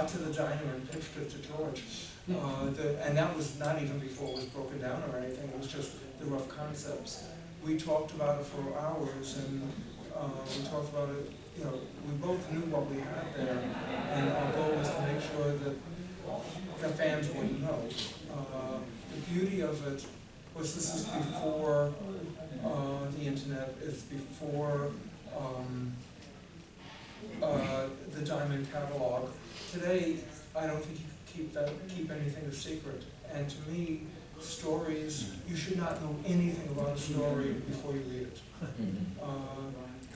got to the diner and pitched it to George. And that was not even before it was broken down or anything, it was just the rough concepts. We talked about it for hours, and we talked about it, you know, we both knew what we had there, and our goal was to make sure that the fans wouldn't know. The beauty of it was this is before the internet, it's before the Diamond catalog. Today, I don't think you can keep anything a secret. And to me, stories, you should not know anything about a story before you read it.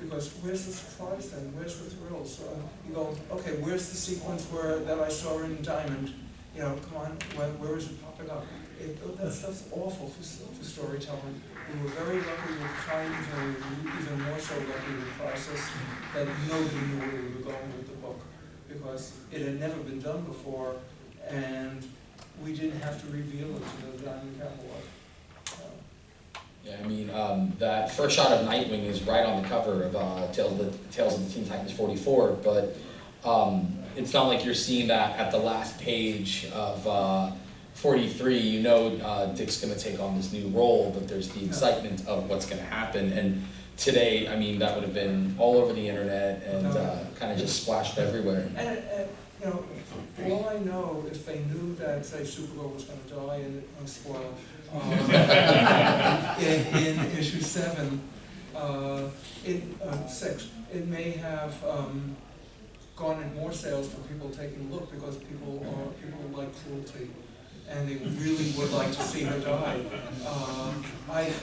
Because where's the surprise then? Where's the thrill? So you go, okay, where's the sequence that I saw in Diamond? You know, come on, where is it popping up? That stuff's awful for storytelling. We were very lucky with Times, and we were even more so lucky with Crisis, that nobody knew where we were going with the book, because it had never been done before, and we didn't have to reveal it to the Diamond catalog. Yeah, I mean, that first shot of Nightwing is right on the cover of Tales of the Teen Titans 44, but it's not like you're seeing that at the last page of 43. You know Dick's going to take on this new role, but there's the excitement of what's going to happen. And today, I mean, that would have been all over the internet and kind of just splashed everywhere. And you know, for all I know, if they knew that, say, Supergirl was going to die in spoiler, in issue 7, 6, it may have garnered more sales for people taking a look, because people like cruelty, and they really would like to see her die.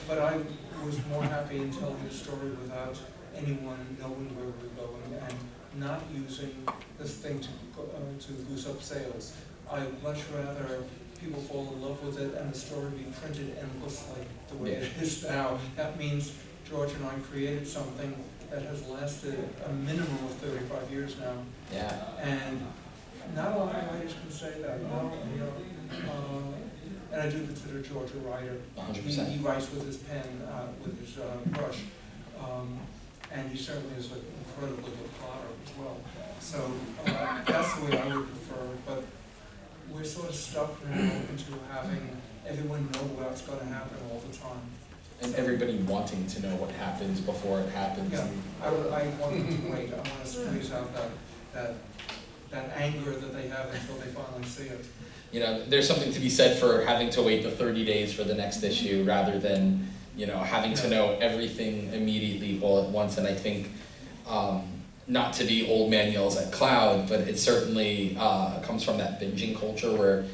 But I was more happy in telling the story without anyone knowing where we were going, and not using this thing to goose up sales. I'd much rather people fall in love with it and the story be printed endlessly the way it is now. That means George and I created something that has lasted a minimum of 35 years now. Yeah. And not a lot of writers can say that. No, you know, and I do consider George a writer. 100%. He writes with his pen, with his brush. And he certainly is an incredibly good plotter as well. So that's the way I would prefer it. But we're sort of stuck now into having everyone know what's going to happen all the time. And everybody wanting to know what happens before it happens. Yeah, I want them to wait. I want to squeeze out that anger that they have until they finally see it. You know, there's something to be said for having to wait the 30 days for the next issue rather than, you know, having to know everything immediately all at once. And I think, not to be old man yells at cloud, but it certainly comes from that binging culture where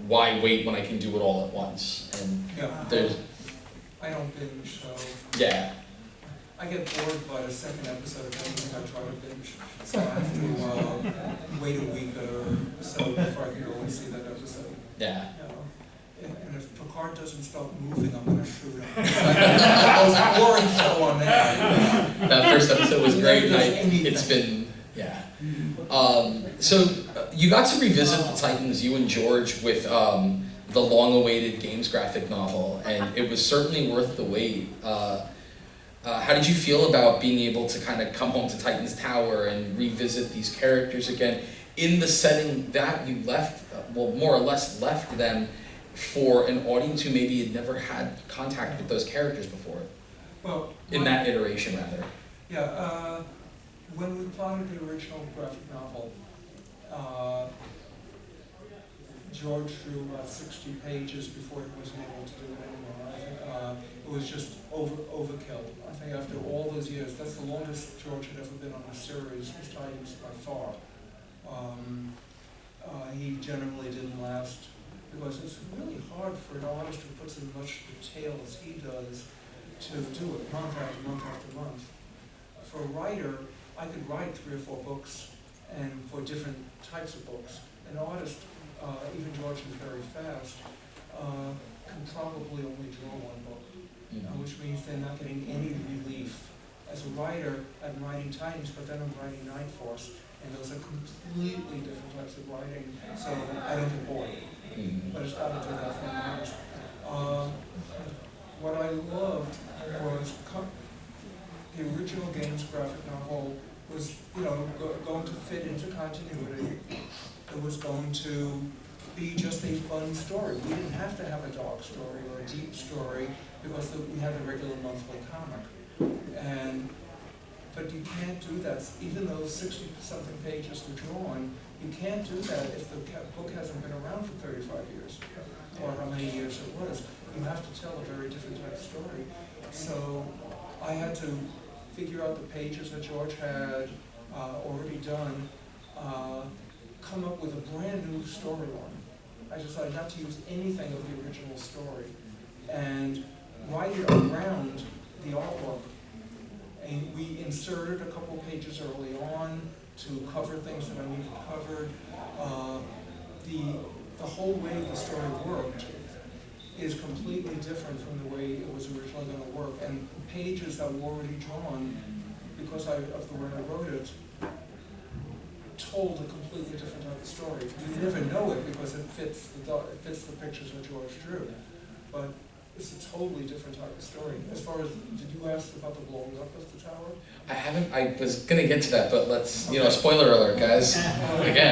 why wait when I can do it all at once? And there's... I don't binge, so... Yeah. I get bored by the second episode of anything I try to binge, so I have to wait a week or so before I can go and see that episode. Yeah. You know, and if Picard doesn't stop moving, I'm going to shoot him. It's like the most boring show on there. That first episode was great. It's been, yeah. So you got to revisit the Titans, you and George, with the long-awaited Games graphic novel, and it was certainly worth the wait. How did you feel about being able to kind of come home to Titan's Tower and revisit these characters again in the setting that you left, well, more or less left them for an audience who maybe had never had contact with those characters before? Well, in that iteration, rather. Yeah, when we plotted the original graphic novel, George drew about 60 pages before he wasn't able to do it anymore. I think it was just overkill. I think after all those years, that's the longest George had ever been on a series, was Titans by far. He generally didn't last, because it's really hard for an artist who puts in much detail as he does to do it month after month after month. For a writer, I could write 3 or 4 books, and for different types of books. An artist, even George is very fast, can probably only draw 1 book, which means they're not getting any relief. As a writer, I'm writing Titans, but then I'm writing Night Force, and those are completely different types of writing, so I don't get bored. But it's got to do that for an artist. What I loved was the original Games graphic novel was, you know, going to fit into continuity. was going to be just a fun story. We didn't have to have a dark story or a deep story because we had a regular monthly comic. But you can't do that, even though 60-something pages were drawn, you can't do that if the book hasn't been around for 35 years, or how many years it was. You have to tell a very different type of story. So I had to figure out the pages that George had already done, come up with a brand new storyline. I decided not to use anything of the original story and write it around the artwork. And we inserted a couple pages early on to cover things that I needed covered. The whole way the story worked is completely different from the way it was originally going to work. And pages that were already drawn, because of the way I wrote it, told a completely different type of story. You never know it because it fits the pictures that George drew. But it's a totally different type of story. As far as, did you ask about the blowing up of the tower? I haven't, I was gonna get to that, but let's, spoiler alert, guys, again.